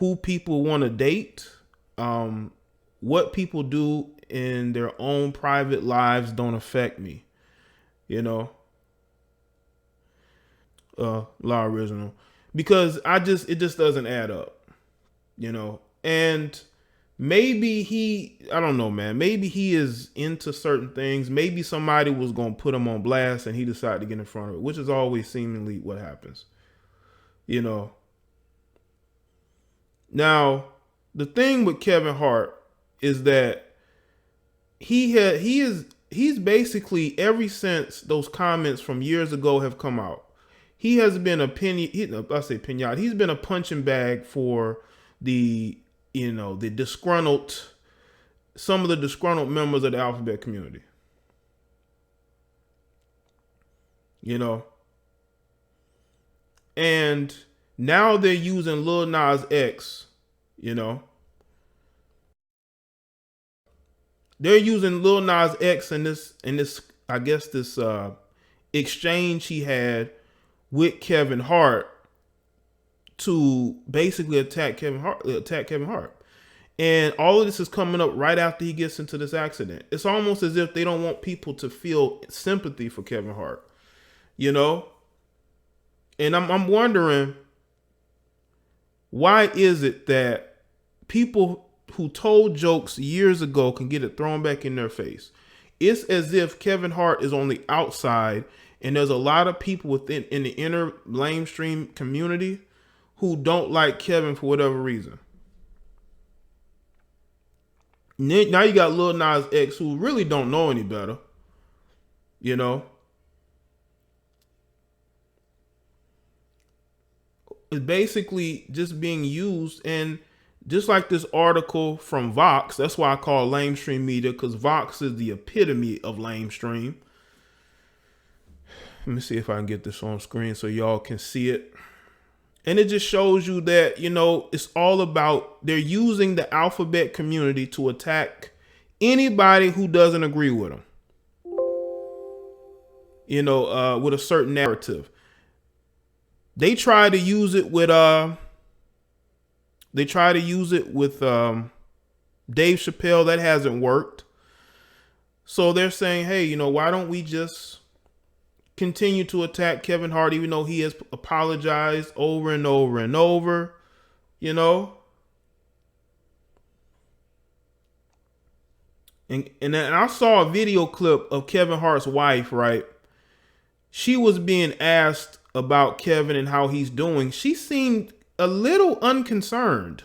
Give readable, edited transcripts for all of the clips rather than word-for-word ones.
who people want to date, what people do in their own private lives don't affect me, you know. Law original, because it just doesn't add up, you know. And maybe I don't know, man. Maybe he is into certain things. Maybe somebody was gonna put him on blast, and he decided to get in front of it, which is always seemingly what happens, you know. Now, the thing with Kevin Hart is that he's basically, ever since those comments from years ago have come out, he has been he's been a punching bag for the some of the disgruntled members of the alphabet community. You know. And now they're using Lil Nas X, you know. They're using Lil Nas X in this I guess this exchange he had with Kevin Hart to basically attack Kevin Hart. And all of this is coming up right after he gets into this accident. It's almost as if they don't want people to feel sympathy for Kevin Hart, you know? And I'm wondering, why is it that people who told jokes years ago can get it thrown back in their face? It's as if Kevin Hart is on the outside, and there's a lot of people in the inner lamestream community who don't like Kevin for whatever reason. Now you got Lil Nas X, who really don't know any better, you know. It's basically just being used, and just like this article from Vox, that's why I call it lamestream media, because Vox is the epitome of lamestream. Let me see if I can get this on screen so y'all can see it. And it just shows you that, you know, it's all about, they're using the alphabet community to attack anybody who doesn't agree with them, you know, with a certain narrative. They try to use it with Dave Chappelle. That hasn't worked. So they're saying, hey, you know, why don't we just continue to attack Kevin Hart, even though he has apologized over and over and over, you know? And then I saw a video clip of Kevin Hart's wife, right? She was being asked about Kevin and how he's doing. She seemed a little unconcerned.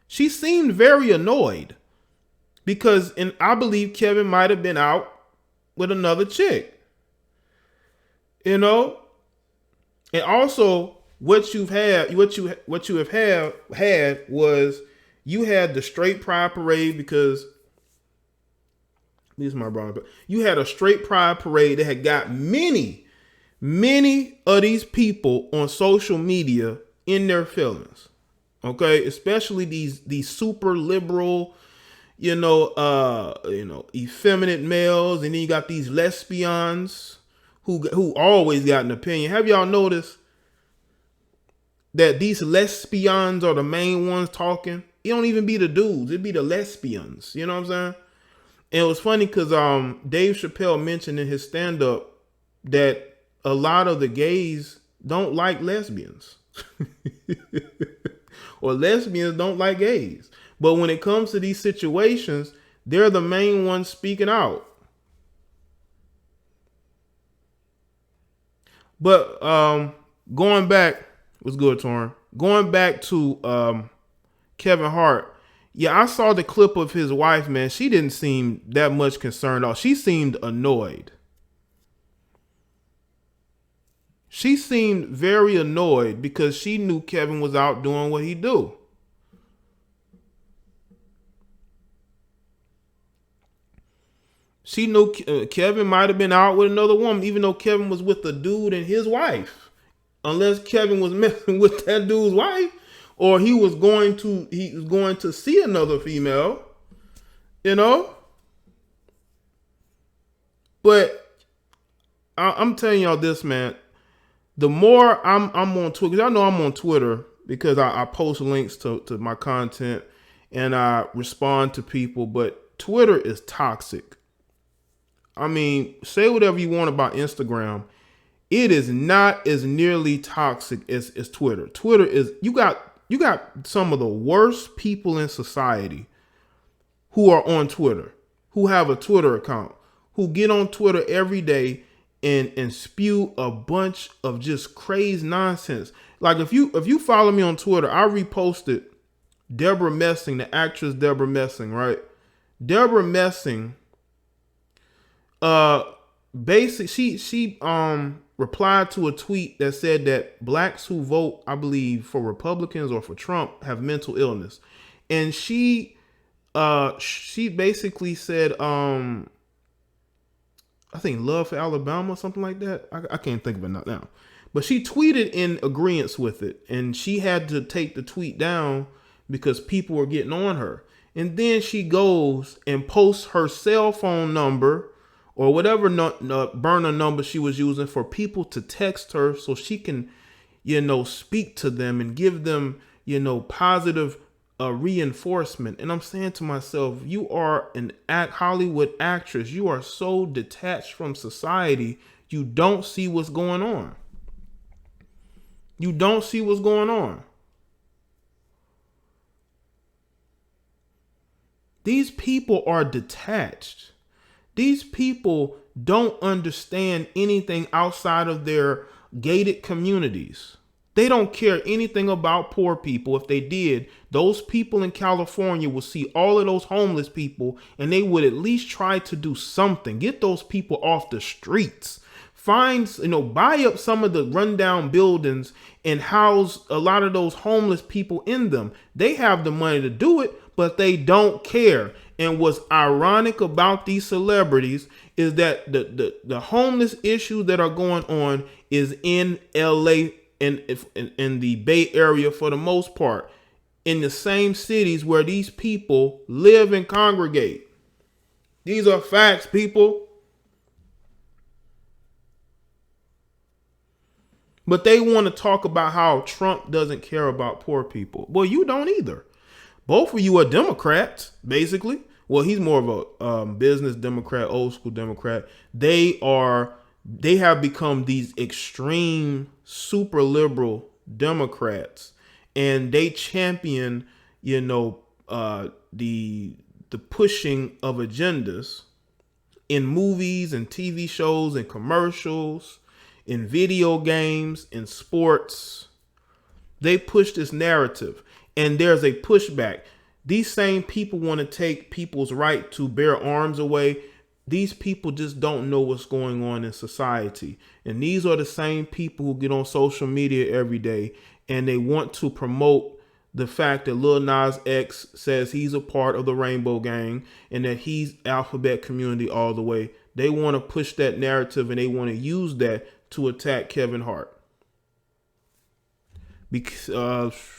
She seemed very annoyed because, and I believe Kevin might have been out with another chick. You know, and also what you have had was, you had the straight pride parade, because this is my brother. You had a straight pride parade that had got many of these people on social media in their feelings. Okay, especially these super liberal, effeminate males, and then you got these lesbians who always got an opinion. Have y'all noticed that these lesbians are the main ones talking? It don't even be the dudes, it be the lesbians. You know what I'm saying? And it was funny because Dave Chappelle mentioned in his stand-up that a lot of the gays don't like lesbians. Or lesbians don't like gays. But when it comes to these situations, they're the main ones speaking out. But going back, what's good, Torrin? Going back to Kevin Hart, yeah, I saw the clip of his wife, man. She didn't seem that much concerned at all. She seemed annoyed. She seemed very annoyed because she knew Kevin was out doing what he do. She knew Kevin might have been out with another woman, even though Kevin was with the dude and his wife. Unless Kevin was messing with that dude's wife, or he was going to see another female, you know. But I'm telling y'all this, man. The more I'm on Twitter, because y'all know I'm on Twitter because I post links to my content and I respond to people, but Twitter is toxic. I mean, say whatever you want about Instagram. It is not as nearly toxic as Twitter. Twitter is, you got some of the worst people in society who are on Twitter, who have a Twitter account, who get on Twitter every day and spew a bunch of just crazy nonsense. Like if you follow me on Twitter, I reposted Deborah Messing, the actress Deborah Messing, right? Deborah Messing, she replied to a tweet that said that blacks who vote, I believe, for Republicans or for Trump have mental illness. And she basically said, I think love for Alabama or something like that. I can't think of it now. But she tweeted in agreement with it, and she had to take the tweet down because people were getting on her. And then she goes and posts her cell phone number or whatever burner number she was using for people to text her so she can, speak to them and give them, positive reinforcement. And I'm saying to myself, you are an Hollywood actress. You are so detached from society. You don't see what's going on. You don't see what's going on. These people are detached. These people don't understand anything outside of their gated communities. They don't care anything about poor people. If they did, those people in California will see all of those homeless people and they would at least try to do something. Get those people off the streets. Buy up some of the rundown buildings and house a lot of those homeless people in them. They have the money to do it, but they don't care. And what's ironic about these celebrities is that the homeless issues that are going on is in LA and in the Bay Area for the most part, in the same cities where these people live and congregate. These are facts, people. But they want to talk about how Trump doesn't care about poor people. Well, you don't either. Both of you are Democrats, basically. Well, he's more of a business Democrat, old school Democrat. They have become these extreme, super liberal Democrats, and they champion, the pushing of agendas in movies and TV shows and commercials, in video games, in sports. They push this narrative, and there's a pushback. These same people want to take people's right to bear arms away. These people just don't know what's going on in society. And these are the same people who get on social media every day and they want to promote the fact that Lil Nas X says he's a part of the Rainbow Gang and that he's alphabet community all the way. They want to push that narrative and they want to use that to attack Kevin Hart. Because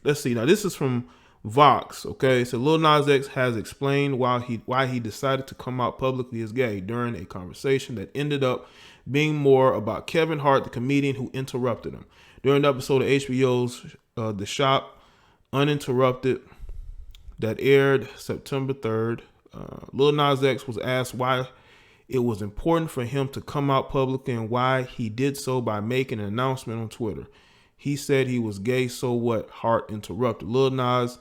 let's see, now this is from Vox, okay? So Lil Nas X has explained why he decided to come out publicly as gay during a conversation that ended up being more about Kevin Hart, the comedian who interrupted him. During the episode of HBO's The Shop, Uninterrupted, that aired September 3rd, Lil Nas X was asked why it was important for him to come out publicly and why he did so by making an announcement on Twitter. He said he was gay, so what? Hart interrupted. Lil Nas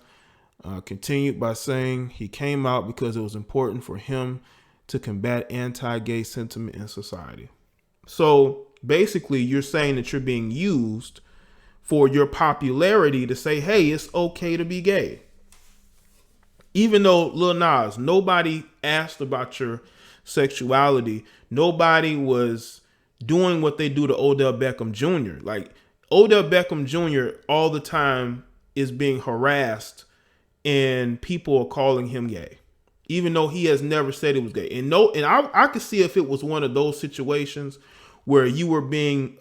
continued by saying he came out because it was important for him to combat anti-gay sentiment in society. So basically, you're saying that you're being used for your popularity to say, hey, it's okay to be gay. Even though Lil Nas, nobody asked about your sexuality. Nobody was doing what they do to Odell Beckham Jr. Like Odell Beckham Jr. all the time is being harassed and people are calling him gay, even though he has never said he was gay. And I could see if it was one of those situations where you were being,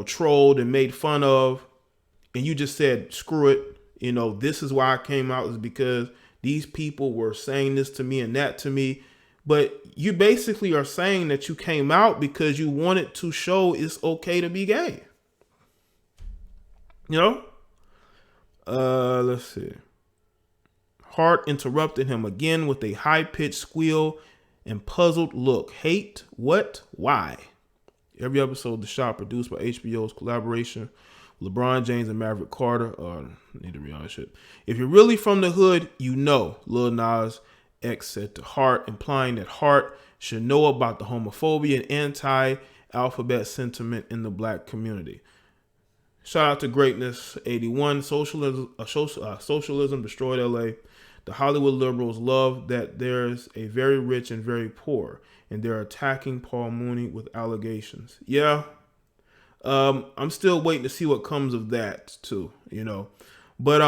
trolled and made fun of, and you just said, screw it. This is why I came out, is because these people were saying this to me and that to me. But you basically are saying that you came out because you wanted to show it's okay to be gay. Let's see. Hart interrupted him again with a high-pitched squeal and puzzled look. Hate? What? Why? Every episode of The Shop produced by HBO's collaboration LeBron James and Maverick Carter. Need to read all that shit. If you're really from the hood, you know, Lil Nas X said to Hart, implying that Hart should know about the homophobia and anti-alphabet sentiment in the black community. Shout out to Greatness 81. Socialism destroyed LA. The Hollywood liberals love that there's a very rich and very poor, and they're attacking Paul Mooney with allegations. Yeah. I'm still waiting to see what comes of that too, you know. But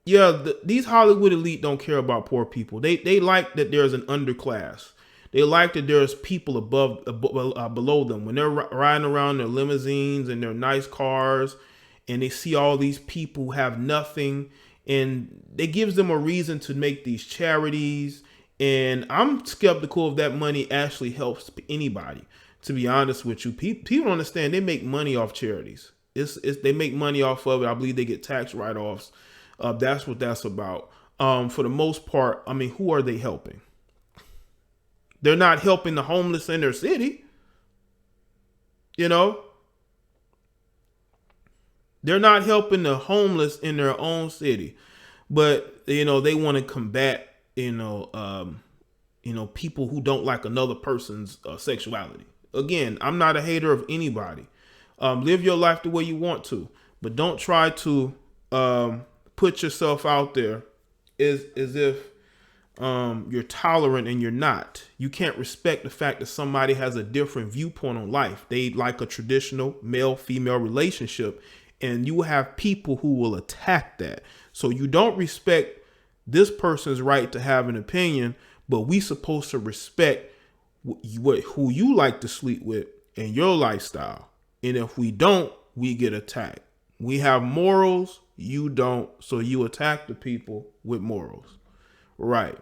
these Hollywood elite don't care about poor people. They like that there's an underclass. They like that there's people below them. When they're riding around their limousines and their nice cars, and they see all these people who have nothing, and it gives them a reason to make these charities. And I'm skeptical if that money actually helps anybody. To be honest with you, people don't understand they make money off charities. They make money off of it. I believe they get tax write-offs. That's what that's about. For the most part, I mean, who are they helping? They're not helping the homeless in their city. You know? They're not helping the homeless in their own city. But, you know, they want to combat, people who don't like another person's sexuality. Again, I'm not a hater of anybody. Live your life the way you want to. But don't try to put yourself out there as if you're tolerant and you're not. You can't respect the fact that somebody has a different viewpoint on life. They like a traditional male-female relationship, and you have people who will attack that. So you don't respect this person's right to have an opinion, but we supposed to respect who you like to sleep with and your lifestyle. And if we don't, we get attacked. We have morals, you don't, so you attack the people with morals. Right.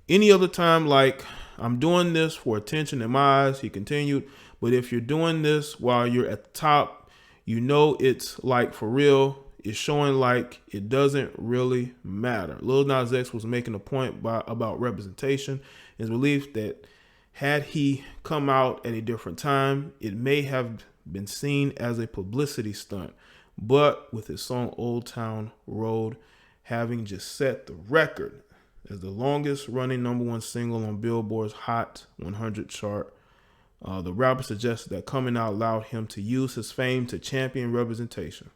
Any other time, like, I'm doing this for attention in my eyes, he continued, but if you're doing this while you're at the top, you know it's like for real. It's showing like it doesn't really matter. Lil Nas X was making a point about representation. His belief that had he come out at a different time, it may have been seen as a publicity stunt. But with his song Old Town Road having just set the record as the longest running #1 single on Billboard's Hot 100 chart, the rapper suggested that coming out allowed him to use his fame to champion representation.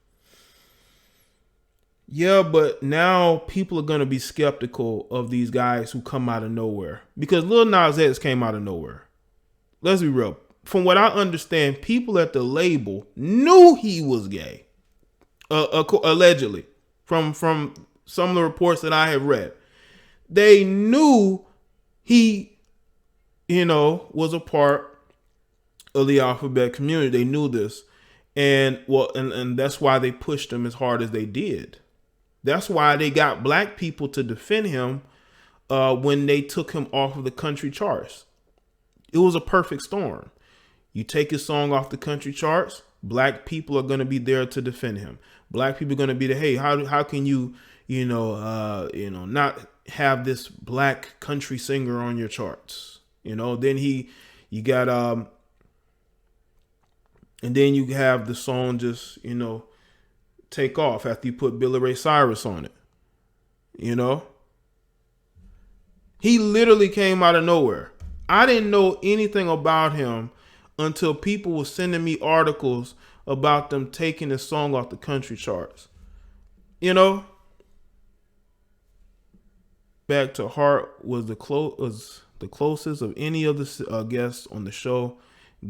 Yeah, but now people are going to be skeptical of these guys who come out of nowhere. Because Lil Nas X came out of nowhere. Let's be real. From what I understand, people at the label knew he was gay. Allegedly. From some of the reports that I have read. They knew he, was a part of the alphabet community. They knew this. And that's why they pushed him as hard as they did. That's why they got black people to defend him when they took him off of the country charts. It was a perfect storm. You take his song off the country charts, black people are going to be there to defend him. Black people are going to be hey, how can you, not have this black country singer on your charts? Then you have the song just, take off after you put Billy Ray Cyrus on it. He literally came out of nowhere. I didn't know anything about him until people were sending me articles about them taking his song off the country charts. Back to Hart was the closest of any of the guests on the show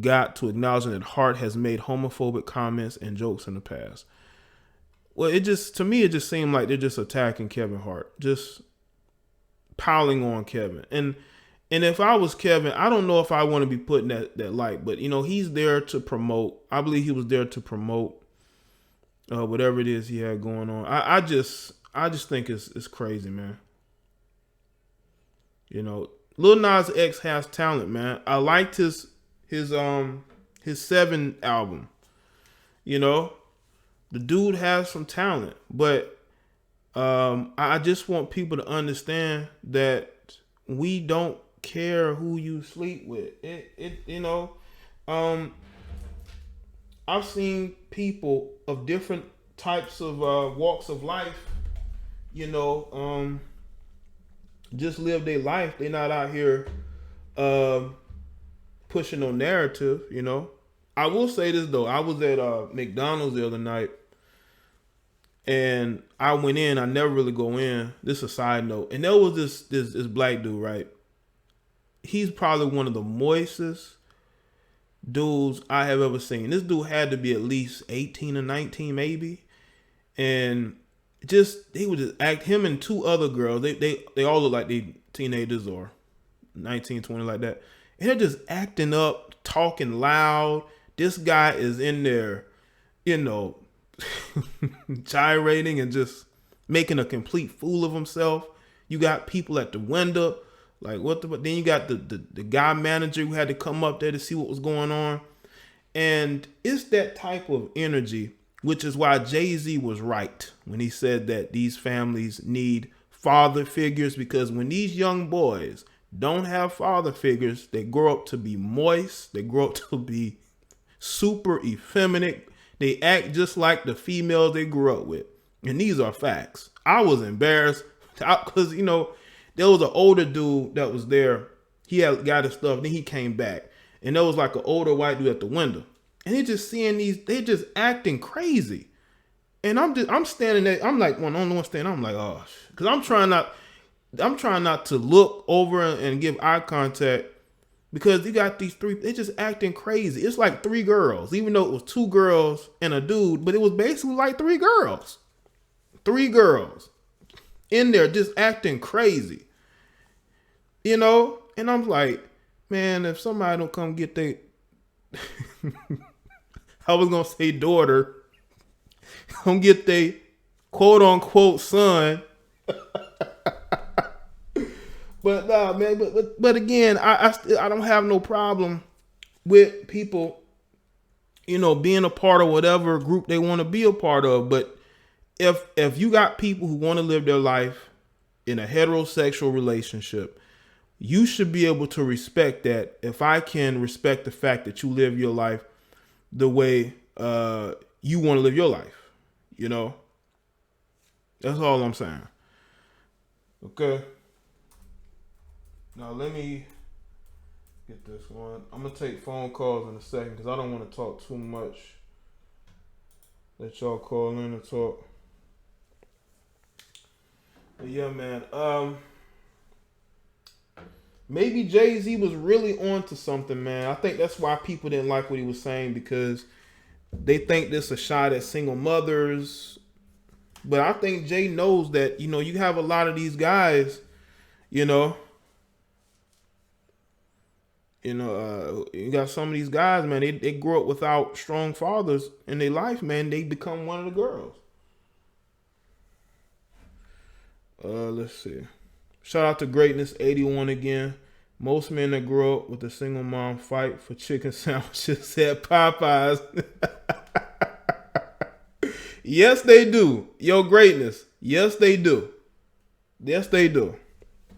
got to acknowledging that Hart has made homophobic comments and jokes in the past. Well, to me, it just seemed like they're just attacking Kevin Hart, just piling on Kevin. And if I was Kevin, I don't know if I want to be put in that light, but he's there to promote. I believe he was there to promote whatever it is he had going on. I just think it's crazy, man. Lil Nas X has talent, man. I liked his 7 album. The dude has some talent, but I just want people to understand that we don't care who you sleep with. I've seen people of different types of walks of life, just live their life. They're not out here pushing no narrative. I will say this though. I was at McDonald's the other night, and I went in. I never really go in. This is a side note. And there was this black dude, right? He's probably one of the moistest dudes I have ever seen. This dude had to be at least 18 or 19 maybe. And he would just act, him and two other girls, they all look like they teenagers or 19, 20, like that. And they're just acting up, talking loud. This guy is in there, gyrating and just making a complete fool of himself. You got people at the window, like but then you got the guy manager who had to come up there to see what was going on. And it's that type of energy, which is why Jay-Z was right when he said that these families need father figures, because when these young boys don't have father figures, they grow up to be moist, they grow up to be super effeminate, they act just like the females they grew up with. And these are facts. I was embarrassed because, there was an older dude that was there. He had got his stuff, then he came back. And there was like an older white dude at the window. And he just seeing they're just acting crazy. And I'm standing there, I'm like one on one standing, I'm like, oh, because I'm trying not to look over and give eye contact, because you got these three, they just acting crazy. It's like three girls, even though it was two girls and a dude, but it was basically like three girls. Three girls in there just acting crazy. And I'm like, man, if somebody don't come get their I was gonna say daughter, come get their quote unquote son. But nah, man. But again, I don't have no problem with people, being a part of whatever group they want to be a part of. But if you got people who want to live their life in a heterosexual relationship, you should be able to respect that. If I can respect the fact that you live your life the way you want to live your life, that's all I'm saying. Okay. Now let me get this one. I'm gonna take phone calls in a second because I don't want to talk too much. Let y'all call in and talk. But yeah, man. Maybe Jay-Z was really onto something, man. I think that's why people didn't like what he was saying, because they think this a shot at single mothers. But I think Jay knows that, you have a lot of these guys, you got some of these guys, man, they grow up without strong fathers in their life, man. They become one of the girls. Let's see. Shout out to Greatness 81 again. Most men that grow up with a single mom fight for chicken sandwiches at Popeyes. Yes, they do. Yo, Greatness. Yes, they do. Yes, they do.